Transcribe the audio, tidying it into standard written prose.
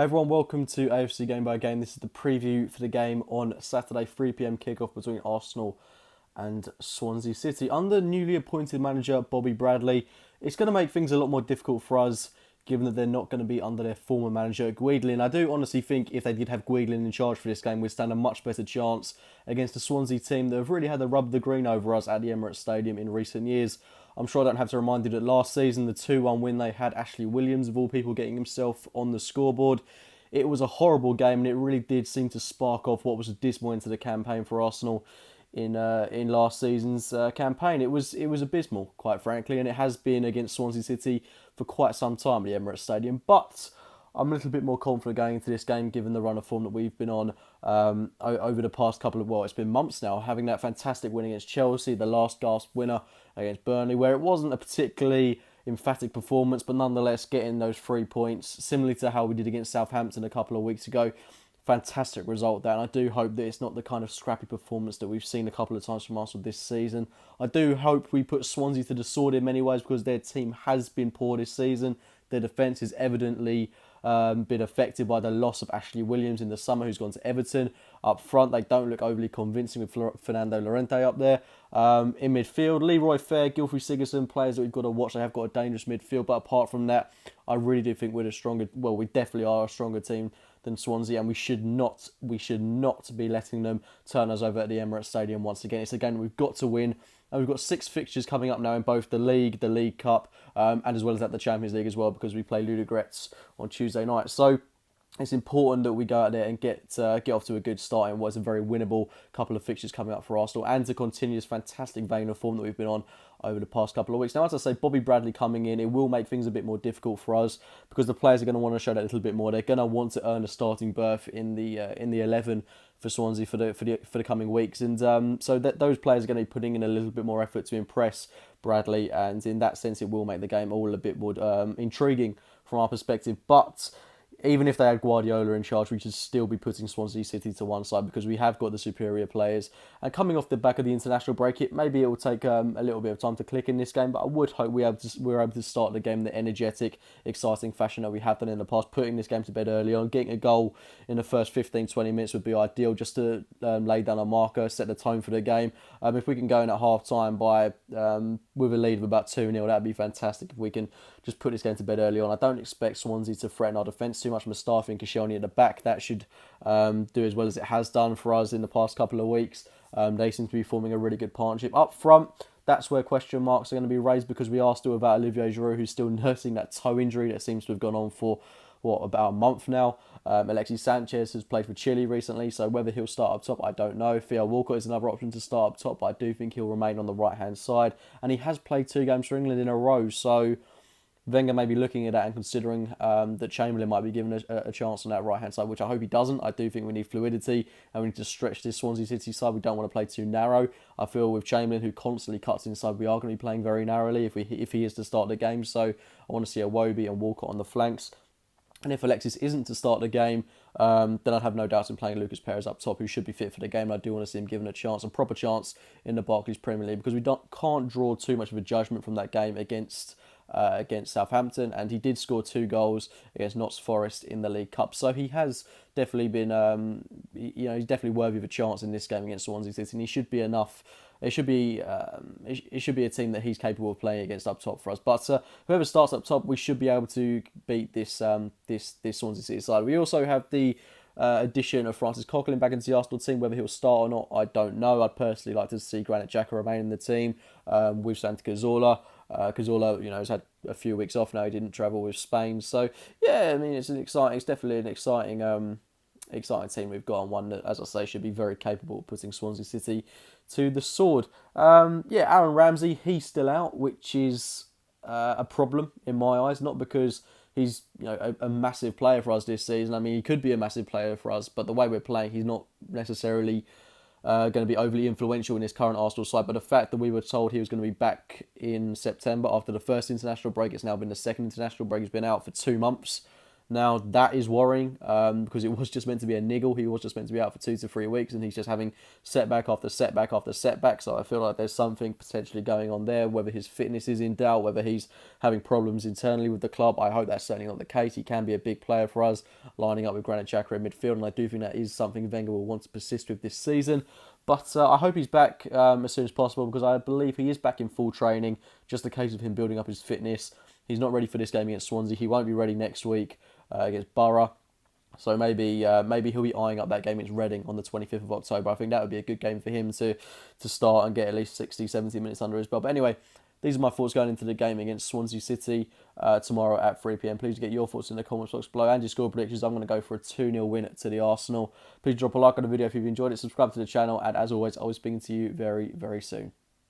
Hey everyone, welcome to AFC Game by Game. This is the preview for the game on Saturday, 3 p.m. kickoff between Arsenal and Swansea City. Under newly appointed manager Bobby Bradley, it's going to make things a lot more difficult for us, given that they're not going to be under their former manager Guidolin. I do honestly think if they did have Guidolin in charge for this game, we'd stand a much better chance against the Swansea team that have really had the rub of the green over us at the Emirates Stadium in recent years. I'm sure I don't have to remind you that last season, the 2-1 win, they had Ashley Williams, of all people, getting himself on the scoreboard. It was a horrible game, and it really did seem to spark off what was a dismal end to the campaign for Arsenal in last season's campaign. It was abysmal, quite frankly, and it has been against Swansea City for quite some time at the Emirates Stadium. But I'm a little bit more confident going into this game, given the run of form that we've been on over the past couple of, well, it's been months now, having that fantastic win against Chelsea, the last gasp winner against Burnley, where it wasn't a particularly emphatic performance, but nonetheless getting those 3 points, similarly to how we did against Southampton a couple of weeks ago. Fantastic result there, and I do hope that it's not the kind of scrappy performance that we've seen a couple of times from Arsenal this season. I do hope we put Swansea to the sword in many ways, because their team has been poor this season. Their defence is evidently been affected by the loss of Ashley Williams in the summer, who's gone to Everton. Up front, they don't look overly convincing with Fernando Llorente up there. In midfield, Leroy Fair, Gylfi Sigurdsson, players that we've got to watch. They have got a dangerous midfield, but apart from that, I really do think we're a stronger, well, we definitely are a stronger team than Swansea, and we should not be letting them turn us over at the Emirates Stadium once again. It's a game we've got to win. And we've got 6 fixtures coming up now in both the League Cup, and as well as at the Champions League as well, because we play Ludogorets on Tuesday night. So it's important that we go out there and get off to a good start in what is a very winnable couple of fixtures coming up for Arsenal, and to continue this fantastic vein of form that we've been on over the past couple of weeks. Now, as I say, Bobby Bradley coming in, it will make things a bit more difficult for us, because the players are going to want to show that a little bit more. They're going to want to earn a starting berth in the 11 for Swansea for the coming weeks, and so that those players are going to be putting in a little bit more effort to impress Bradley, and in that sense, it will make the game all a bit more intriguing from our perspective. But even if they had Guardiola in charge, we should still be putting Swansea City to one side, because we have got the superior players. And coming off the back of the international break, maybe it will take a little bit of time to click in this game, but I would hope we're able to start the game in the energetic, exciting fashion that we have done in the past. Putting this game to bed early on, getting a goal in the first 15-20 minutes would be ideal, just to lay down a marker, set the tone for the game. If we can go in at half-time with a lead of about 2-0, that'd be fantastic if we can just put this game to bed early on. I don't expect Swansea to threaten our defence too much. Mustafi and Koscielny at the back, that should do as well as it has done for us in the past couple of weeks. They seem to be forming a really good partnership. Up front, that's where question marks are going to be raised, because we are still without Olivier Giroud, who's still nursing that toe injury that seems to have gone on for about a month now. Alexis Sanchez has played for Chile recently, so whether he'll start up top, I don't know. Theo Walcott is another option to start up top, but I do think he'll remain on the right-hand side. And he has played 2 games for England in a row, so Wenger may be looking at that and considering that Chamberlain might be given a chance on that right-hand side, which I hope he doesn't. I do think we need fluidity, and we need to stretch this Swansea City side. We don't want to play too narrow. I feel with Chamberlain, who constantly cuts inside, we are going to be playing very narrowly if he is to start the game. So I want to see Iwobi and Walcott on the flanks. And if Alexis isn't to start the game, then I'd have no doubts in playing Lucas Perez up top, who should be fit for the game. And I do want to see him given a chance, a proper chance, in the Barclays Premier League, because we can't draw too much of a judgment from that game against Southampton, and he did score 2 goals against Notts Forest in the League Cup. So he has definitely been, he's definitely worthy of a chance in this game against Swansea City, and he should be enough. It should be a team that he's capable of playing against up top for us. But whoever starts up top, we should be able to beat this Swansea City side. We also have the addition of Francis Coquelin back into the Arsenal team. Whether he'll start or not, I don't know. I'd personally like to see Granit Xhaka remain in the team with Santi Cazorla. Cazorla, has had a few weeks off now. He didn't travel with Spain, so yeah. I mean, it's definitely an exciting team we've got, and one that, as I say, should be very capable of putting Swansea City to the sword. Aaron Ramsey, he's still out, which is a problem in my eyes. Not because he's a massive player for us this season. I mean, he could be a massive player for us, but the way we're playing, he's not necessarily going to be overly influential in his current Arsenal side. But the fact that we were told he was going to be back in September after the first international break, it's now been the second international break. He's been out for 2 months. Now, that is worrying because it was just meant to be a niggle. He was just meant to be out for 2 to 3 weeks, and he's just having setback after setback after setback. So I feel like there's something potentially going on there, whether his fitness is in doubt, whether he's having problems internally with the club. I hope that's certainly not the case. He can be a big player for us, lining up with Granit Xhaka in midfield, and I do think that is something Wenger will want to persist with this season. But I hope he's back as soon as possible, because I believe he is back in full training. Just a case of him building up his fitness. He's not ready for this game against Swansea. He won't be ready next week against Borough. So maybe he'll be eyeing up that game against Reading on the 25th of October. I think that would be a good game for him to start and get at least 60, 70 minutes under his belt. But anyway, these are my thoughts going into the game against Swansea City tomorrow at 3 p.m. Please get your thoughts in the comments box below and your score predictions. I'm going to go for a 2-0 win to the Arsenal. Please drop a like on the video if you've enjoyed it. Subscribe to the channel. And as always, I'll be speaking to you very, very soon.